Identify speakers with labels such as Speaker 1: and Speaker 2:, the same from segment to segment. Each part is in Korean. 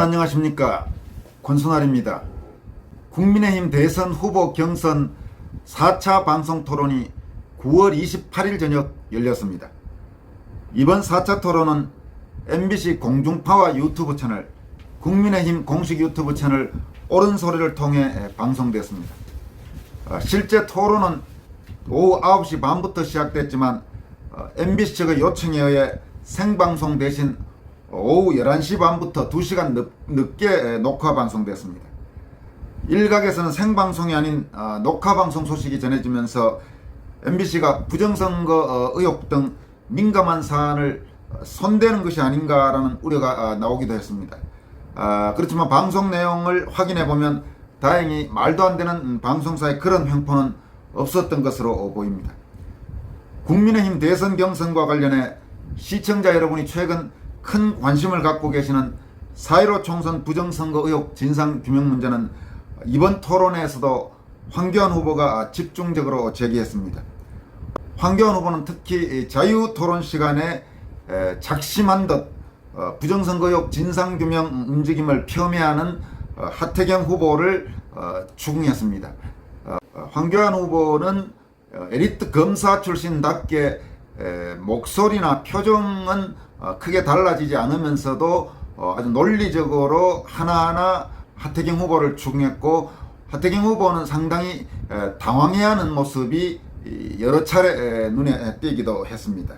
Speaker 1: 여러분 안녕하십니까? 권순알입니다. 국민의힘 대선 후보 경선 4차 방송 토론이 9월 28일 저녁 열렸습니다. 이번 4차 토론은 MBC 공중파와 유튜브 채널, 국민의힘 공식 유튜브 채널 옳은소리를 통해 방송됐습니다. 실제 토론은 오후 9시 반부터 시작됐지만 MBC 측의 요청에 의해 생방송 대신 오후 11시 반부터 2시간 늦게 녹화 방송됐습니다. 일각에서는 생방송이 아닌 녹화방송 소식이 전해지면서 MBC가 부정선거 의혹 등 민감한 사안을 손대는 것이 아닌가라는 우려가 나오기도 했습니다. 그렇지만 방송 내용을 확인해보면 다행히 말도 안 되는 방송사의 그런 횡포는 없었던 것으로 보입니다. 국민의힘 대선 경선과 관련해 시청자 여러분이 최근 큰 관심을 갖고 계시는 4.15 총선 부정선거 의혹 진상규명 문제는 이번 토론회에서도 황교안 후보가 집중적으로 제기했습니다. 황교안 후보는 특히 자유토론 시간에 작심한 듯 부정선거 의혹 진상규명 움직임을 폄훼하는 하태경 후보를 추궁했습니다. 황교안 후보는 엘리트 검사 출신답게 목소리나 표정은 크게 달라지지 않으면서도 아주 논리적으로 하나하나 하태경 후보를 추궁했고, 하태경 후보는 상당히 당황해하는 모습이 여러 차례 눈에 띄기도 했습니다.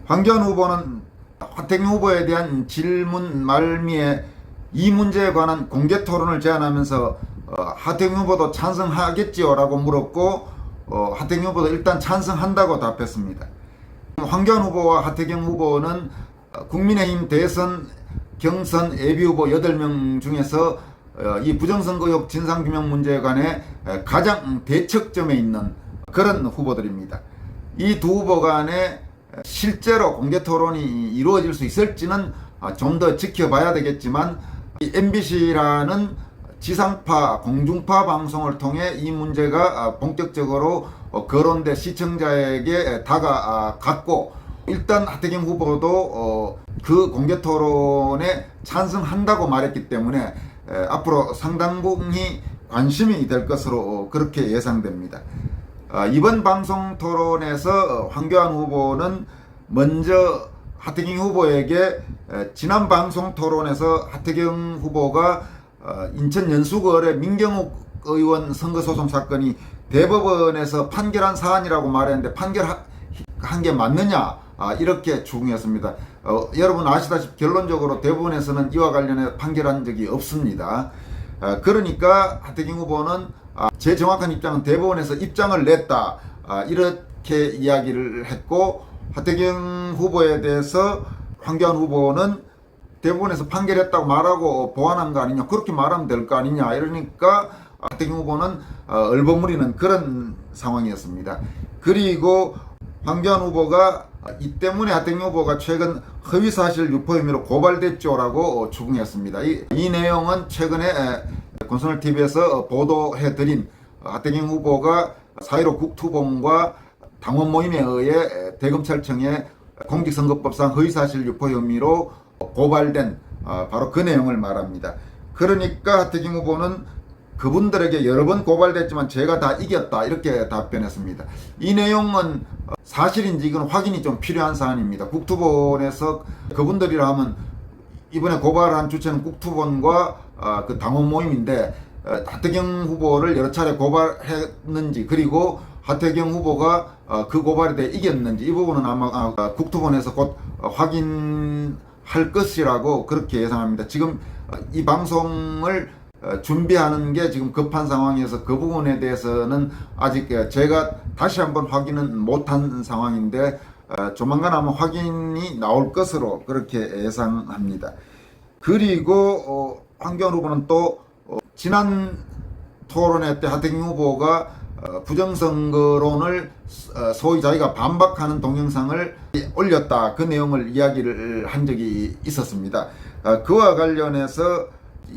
Speaker 1: 황교안 후보는 하태경 후보에 대한 질문 말미에 이 문제에 관한 공개 토론을 제안하면서 하태경 후보도 찬성하겠지요? 라고 물었고, 하태경 후보도 일단 찬성한다고 답했습니다. 황교안 후보와 하태경 후보는 국민의힘 대선 경선 예비후보 8명 중에서 이 부정선거 의혹 진상규명 문제에 관해 가장 대척점에 있는 그런 후보들입니다. 이 두 후보 간에 실제로 공개 토론이 이루어질 수 있을지는 좀 더 지켜봐야 되겠지만, 이 MBC라는 지상파, 공중파 방송을 통해 이 문제가 본격적으로 거론돼 시청자에게 다가갔고, 일단 하태경 후보도 그 공개 토론에 찬성한다고 말했기 때문에 앞으로 상당히 관심이 될 것으로 그렇게 예상됩니다. 이번 방송 토론에서 황교안 후보는 먼저 하태경 후보에게 지난 방송 토론에서 하태경 후보가 인천 연수구의 민경욱 의원 선거소송 사건이 대법원에서 판결한 사안이라고 말했는데 판결한 게 맞느냐, 이렇게 추궁했습니다. 여러분 아시다시피 결론적으로 대법원에서는 이와 관련해 판결한 적이 없습니다. 그러니까 하태경 후보는 제 정확한 입장은 대법원에서 입장을 냈다, 이렇게 이야기를 했고, 하태경 후보에 대해서 황교안 후보는 대법원에서 판결했다고 말하고 보완한 거 아니냐, 그렇게 말하면 될 거 아니냐, 이러니까 하태경 후보는 얼버무리는 그런 상황이었습니다. 그리고 황교안 후보가 이 때문에 하태경 후보가 최근 허위사실 유포 혐의로 고발됐죠라고 추궁했습니다. 이 내용은 최근에 권순알TV에서 보도해드린 하태경 후보가 4.15 국토본과 당원 모임에 의해 대검찰청에 공직선거법상 허위사실 유포 혐의로 고발된 바로 그 내용을 말합니다. 그러니까 하태경 후보는 그분들에게 여러 번 고발됐지만 제가 다 이겼다, 이렇게 답변했습니다. 이 내용은 사실인지 이건 확인이 좀 필요한 사안입니다. 국토본에서 그분들이라 하면 이번에 고발한 주체는 국토본과 그 당원 모임인데, 하태경 후보를 여러 차례 고발했는지, 그리고 하태경 후보가 그 고발에 대해 이겼는지, 이 부분은 아마 국토본에서 곧 확인할 것이라고 그렇게 예상합니다. 지금 이 방송을 준비하는 게 지금 급한 상황이어서 그 부분에 대해서는 아직 제가 다시 한번 확인은 못한 상황인데, 조만간 아마 확인이 나올 것으로 그렇게 예상합니다. 그리고 황교안 후보는 또 지난 토론회 때 하태경 후보가 부정선거론을 소위 자기가 반박하는 동영상을 올렸다, 그 내용을 이야기를 한 적이 있었습니다. 그와 관련해서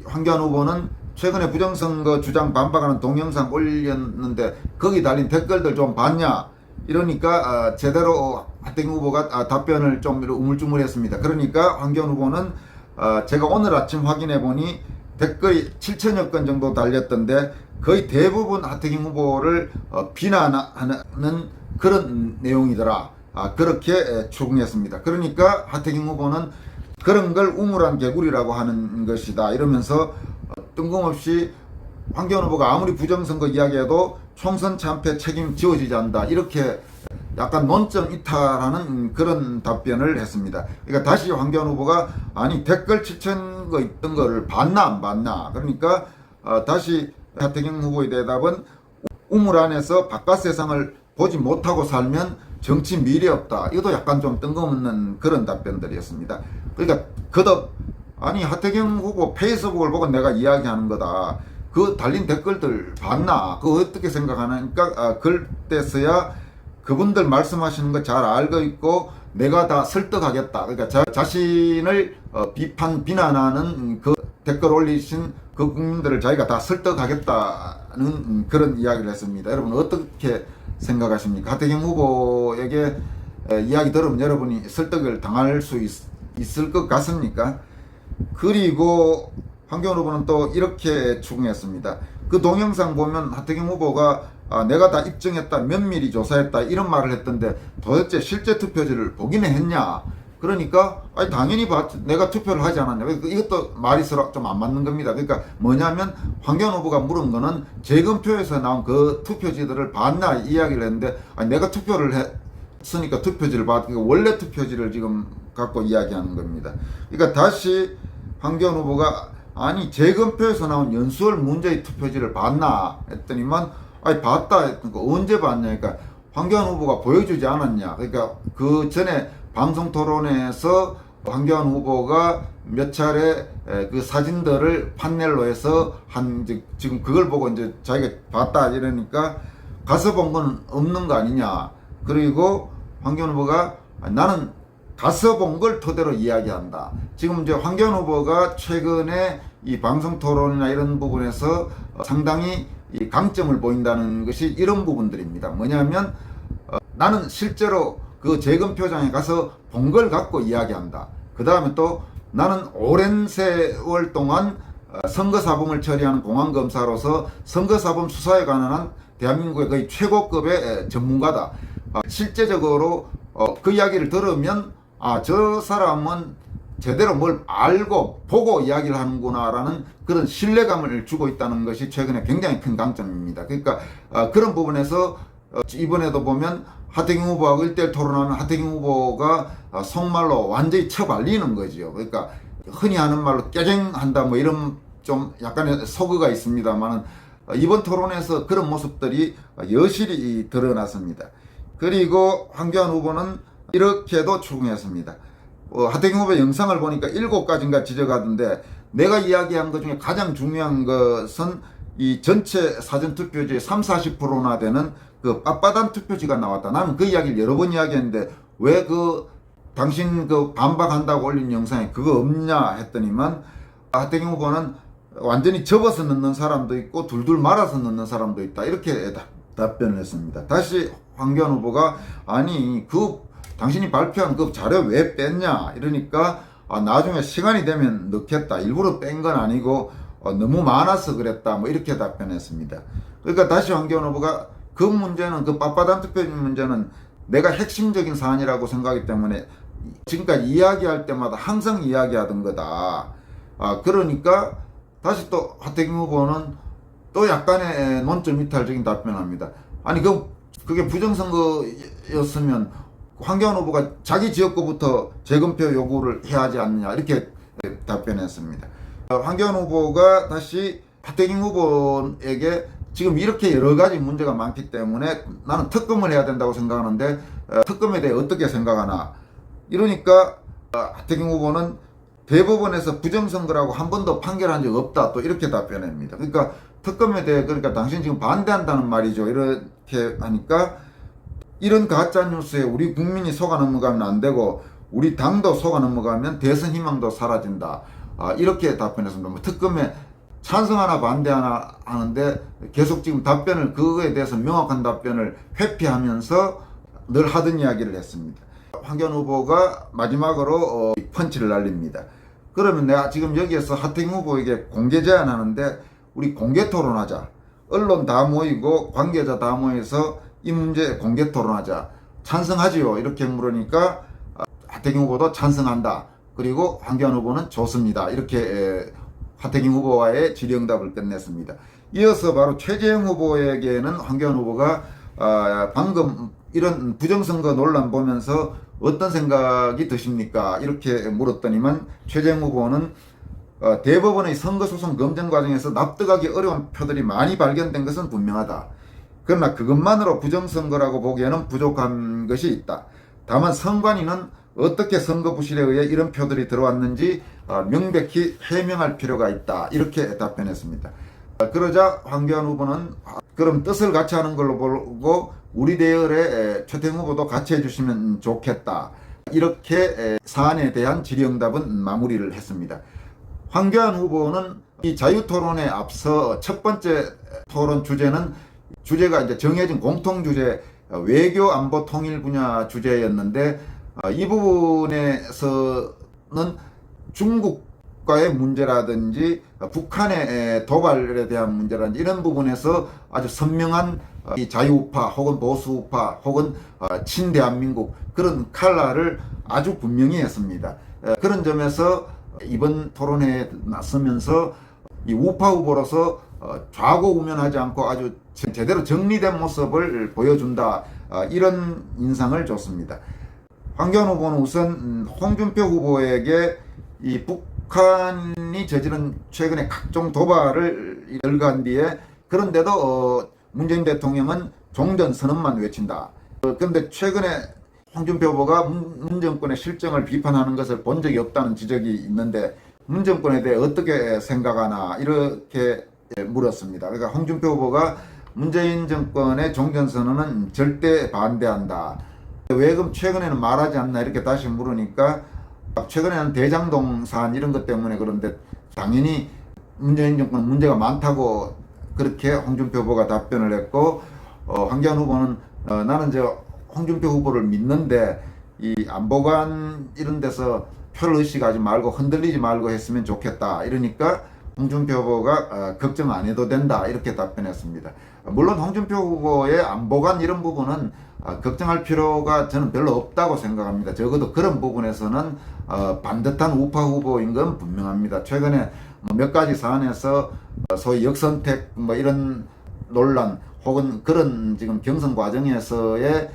Speaker 1: 황교안 후보는 최근에 부정선거 주장 반박하는 동영상 올렸는데 거기 달린 댓글들 좀 봤냐, 이러니까 제대로 하태경 후보가 답변을 좀 우물쭈물했습니다. 그러니까 황교안 후보는 제가 오늘 아침 확인해 보니 댓글이 7천여 건 정도 달렸던데 거의 대부분 하태경 후보를 비난하는 그런 내용이더라. 그렇게 추궁했습니다. 그러니까 하태경 후보는 그런 걸 우물한 개구리라고 하는 것이다 이러면서 뜬금없이 황교안 후보가 아무리 부정선거 이야기해도 총선 참패 책임 지워지지 않는다 이렇게 약간 논점 이탈하는 그런 답변을 했습니다. 그러니까 다시 황교안 후보가 아니 댓글 7천 거 있던 거를 봤나 안 봤나, 그러니까 다시 하태경 후보의 대답은 우물 안에서 바깥 세상을 보지 못하고 살면 정치 미래 없다. 이것도 약간 좀 뜬금없는 그런 답변들이었습니다. 그러니까 거듭 아니 하태경 후보 페이스북을 보고 내가 이야기하는 거다. 그 달린 댓글들 봤나? 그거 어떻게 생각하니까 그때서야 그분들 말씀하시는 거 잘 알고 있고 내가 다 설득하겠다. 그러니까 자신을 비난하는 그 댓글 올리신 그 국민들을 자기가 다 설득하겠다는 그런 이야기를 했습니다. 여러분 어떻게 생각하십니까? 하태경 후보에게 이야기 들으면 여러분이 설득을 당할 수 있을 것 같습니까? 그리고 황교안 후보는 또 이렇게 추궁했습니다. 그 동영상 보면 하태경 후보가 내가 다 입증했다, 면밀히 조사했다 이런 말을 했던데 도대체 실제 투표지를 보기는 했냐? 그러니까 아니 당연히 내가 투표를 하지 않았냐. 이것도 말이 서로 좀 안 맞는 겁니다. 그러니까 뭐냐면 황교안 후보가 물은 거는 재검표에서 나온 그 투표지들을 봤나 이야기를 했는데 아니 내가 투표를 했으니까 투표지를 그러니까 원래 투표지를 지금 갖고 이야기하는 겁니다. 그러니까 다시 황교안 후보가 아니 재검표에서 나온 연수월 문제의 투표지를 봤나 했더니만 아니 봤다 했으니까 언제 봤냐. 그러니까 황교안 후보가 보여주지 않았냐. 그러니까 그 전에 방송 토론에서 황교안 후보가 몇 차례 그 사진들을 판넬로 해서 지금 그걸 보고 이제 자기가 봤다 이러니까 가서 본 건 없는 거 아니냐. 그리고 황교안 후보가 나는 가서 본 걸 토대로 이야기한다. 지금 이제 황교안 후보가 최근에 이 방송 토론이나 이런 부분에서 상당히 이 강점을 보인다는 것이 이런 부분들입니다. 뭐냐면 나는 실제로 그 재검표장에 가서 본 걸 갖고 이야기한다. 그 다음에 또 나는 오랜 세월 동안 선거사범을 처리하는 공안검사로서 선거사범 수사에 관한 대한민국의 거의 최고급의 전문가다. 실제적으로 그 이야기를 들으면 저 사람은 제대로 뭘 알고 보고 이야기를 하는구나라는 그런 신뢰감을 주고 있다는 것이 최근에 굉장히 큰 강점입니다. 그러니까 그런 부분에서 이번에도 보면 하태경 후보하고 1대1 토론하면 하태경 후보가 속말로 완전히 쳐발리는 거죠. 그러니까 흔히 하는 말로 깨쟁한다 뭐 이런 좀 약간의 소그가 있습니다만 이번 토론에서 그런 모습들이 여실히 드러났습니다. 그리고 황교안 후보는 이렇게도 추궁했습니다. 하태경 후보 영상을 보니까 7가지인가 지적하던데 내가 이야기한 것 중에 가장 중요한 것은 이 전체 사전투표지의 30~40%나 되는 그 빳빳한 투표지가 나왔다. 나는 그 이야기를 여러 번 이야기했는데 왜 당신 반박한다고 올린 영상에 그거 없냐 했더니만 하태경 후보는 완전히 접어서 넣는 사람도 있고 둘둘 말아서 넣는 사람도 있다. 이렇게 답변을 했습니다. 다시 황교안 후보가 아니 당신이 발표한 그 자료 왜 뺐냐 이러니까 나중에 시간이 되면 넣겠다. 일부러 뺀 건 아니고 너무 많아서 그랬다. 뭐 이렇게 답변했습니다. 그러니까 다시 황교안 후보가 그 문제는 그 빳빳한 투표지 문제는 내가 핵심적인 사안이라고 생각하기 때문에 지금까지 이야기할 때마다 항상 이야기하던 거다. 그러니까 다시 또 하태경 후보는 또 약간의 논점 이탈적인 답변합니다. 아니 그게 부정선거였으면 황교안 후보가 자기 지역구부터 재검표 요구를 해야 하지 않느냐 이렇게 답변했습니다. 황교안 후보가 다시 하태경 후보에게 지금 이렇게 여러 가지 문제가 많기 때문에 나는 특검을 해야 된다고 생각하는데 특검에 대해 어떻게 생각하나 이러니까 하태경 후보는 대법원에서 부정선거라고 한 번도 판결한 적 없다 또 이렇게 답변합니다. 그러니까 특검에 대해 그러니까 당신 지금 반대한다는 말이죠. 이렇게 하니까 이런 가짜뉴스에 우리 국민이 속아 넘어가면 안 되고 우리 당도 속아 넘어가면 대선 희망도 사라진다. 이렇게 답변했습니다. 뭐 특검에 찬성하나 반대하나 하는데 계속 지금 답변을 그거에 대해서 명확한 답변을 회피하면서 늘 하던 이야기를 했습니다. 황교안 후보가 마지막으로 펀치를 날립니다. 그러면 내가 지금 여기에서 하태경 후보에게 공개 제안하는데 우리 공개 토론하자. 언론 다 모이고 관계자 다 모여서 이 문제 공개 토론하자. 찬성하지요. 이렇게 물으니까 하태경 후보도 찬성한다. 그리고 황교안 후보는 좋습니다. 이렇게 하태경 후보와의 질의응답을 끝냈습니다. 이어서 바로 최재형 후보에게는 황교안 후보가 방금 이런 부정선거 논란 보면서 어떤 생각이 드십니까? 이렇게 물었더니만 최재형 후보는 대법원의 선거소송 검증 과정에서 납득하기 어려운 표들이 많이 발견된 것은 분명하다. 그러나 그것만으로 부정선거라고 보기에는 부족한 것이 있다. 다만 선관위는 어떻게 선거 부실에 의해 이런 표들이 들어왔는지 명백히 해명할 필요가 있다. 이렇게 답변했습니다. 그러자 황교안 후보는 그럼 뜻을 같이 하는 걸로 보고 우리 대열에 최태형 후보도 같이 해주시면 좋겠다. 이렇게 사안에 대한 질의응답은 마무리를 했습니다. 황교안 후보는 이 자유토론에 앞서 첫 번째 토론 주제가 이제 정해진 공통주제 외교 안보 통일 분야 주제였는데 이 부분에서는 중국과의 문제라든지 북한의 도발에 대한 문제라든지 이런 부분에서 아주 선명한 이 자유우파 혹은 보수우파 혹은 친대한민국 그런 컬러를 아주 분명히 했습니다. 그런 점에서 이번 토론회에 나서면서 이 우파 후보로서 좌고우면하지 않고 아주 제대로 정리된 모습을 보여준다. 이런 인상을 줬습니다. 황교안 후보는 우선 홍준표 후보에게 이 북한이 저지른 최근에 각종 도발을 열거한 뒤에 그런데도 문재인 대통령은 종전선언만 외친다. 그런데 최근에 홍준표 후보가 문 정권의 실정을 비판하는 것을 본 적이 없다는 지적이 있는데 문 정권에 대해 어떻게 생각하나 이렇게 물었습니다. 그러니까 홍준표 후보가 문재인 정권의 종전선언은 절대 반대한다. 왜 그럼 최근에는 말하지 않나 이렇게 다시 물으니까 최근에는 대장동 사안 이런 것 때문에 그런데 당연히 문재인 정권 문제가 많다고 그렇게 홍준표 후보가 답변을 했고 황교안 후보는 나는 홍준표 후보를 믿는데 이 안보관 이런 데서 표를 의식하지 말고 흔들리지 말고 했으면 좋겠다. 이러니까 홍준표 후보가 걱정 안 해도 된다. 이렇게 답변했습니다. 물론 홍준표 후보의 안보관 이런 부분은 걱정할 필요가 저는 별로 없다고 생각합니다. 적어도 그런 부분에서는 반듯한 우파 후보인 건 분명합니다. 최근에 몇 가지 사안에서 소위 역선택 이런 논란 혹은 그런 지금 경선 과정에서의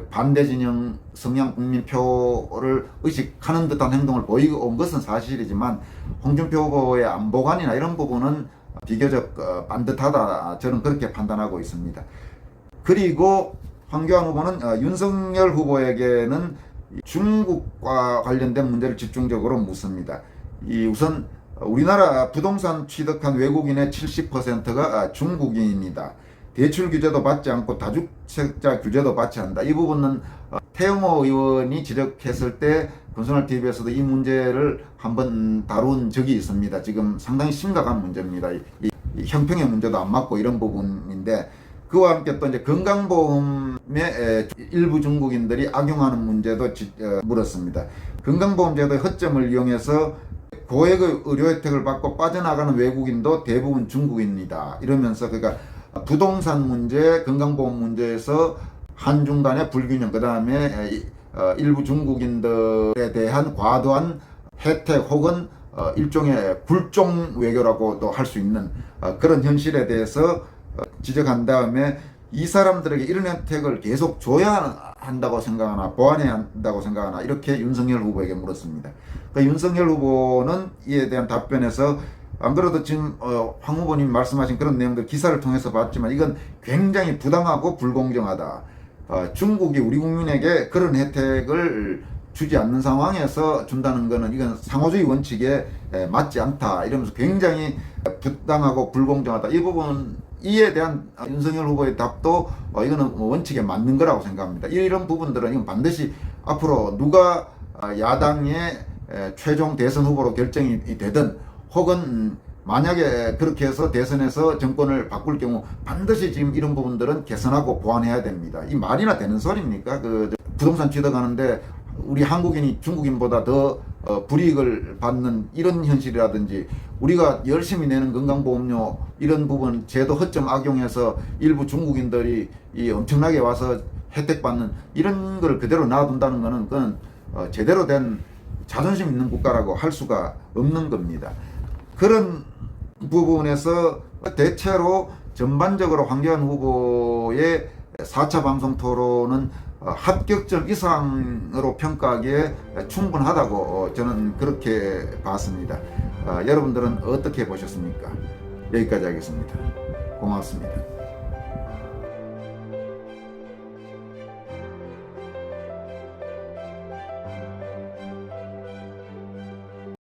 Speaker 1: 반대 진영 성향 국민표를 의식하는 듯한 행동을 보이고 온 것은 사실이지만 홍준표 후보의 안보관이나 이런 부분은 비교적 반듯하다. 저는 그렇게 판단하고 있습니다. 그리고 황교안 후보는 윤석열 후보에게는 중국과 관련된 문제를 집중적으로 묻습니다. 우선 우리나라 부동산 취득한 외국인의 70%가 중국인입니다. 대출 규제도 받지 않고 다주택자 규제도 받지 않는다. 이 부분은 태영호 의원이 지적했을 때 권순알TV에서도 이 문제를 한번 다룬 적이 있습니다. 지금 상당히 심각한 문제입니다. 이 형평의 문제도 안 맞고 이런 부분인데 그와 함께 또 이제 건강보험에 일부 중국인들이 악용하는 문제도 물었습니다. 건강보험제도의 허점을 이용해서 고액의 의료 혜택을 받고 빠져나가는 외국인도 대부분 중국인입니다. 이러면서 그러니까 부동산 문제, 건강보험 문제에서 한중 간의 불균형, 그 다음에 일부 중국인들에 대한 과도한 혜택 혹은 일종의 굴종 외교라고도 할 수 있는 그런 현실에 대해서 지적한 다음에 이 사람들에게 이런 혜택을 계속 줘야 한다고 생각하나 보완해야 한다고 생각하나 이렇게 윤석열 후보에게 물었습니다. 그러니까 윤석열 후보는 이에 대한 답변에서 안 그래도 지금 황 후보님 말씀하신 그런 내용들 기사를 통해서 봤지만 이건 굉장히 부당하고 불공정하다. 중국이 우리 국민에게 그런 혜택을 주지 않는 상황에서 준다는 것은 이건 상호주의 원칙에 맞지 않다. 이러면서 굉장히 부당하고 불공정하다. 이 부분 이에 대한 윤석열 후보의 답도 이거는 원칙에 맞는 거라고 생각합니다. 이런 부분들은 이건 반드시 앞으로 누가 야당의 최종 대선 후보로 결정이 되든 혹은 만약에 그렇게 해서 대선에서 정권을 바꿀 경우 반드시 지금 이런 부분들은 개선하고 보완해야 됩니다. 이 말이나 되는 소리입니까? 부동산 취득하는데 우리 한국인이 중국인보다 더 불이익을 받는 이런 현실이라든지, 우리가 열심히 내는 건강보험료 이런 부분 제도 허점 악용해서 일부 중국인들이 이 엄청나게 와서 혜택 받는 이런 걸 그대로 놔둔다는 것은 그건 제대로 된 자존심 있는 국가라고 할 수가 없는 겁니다. 그런 부분에서 대체로 전반적으로 황교안 후보의 4차 방송 토론은 합격점 이상으로 평가하기에 충분하다고 저는 그렇게 봤습니다. 여러분들은 어떻게 보셨습니까? 여기까지 하겠습니다. 고맙습니다.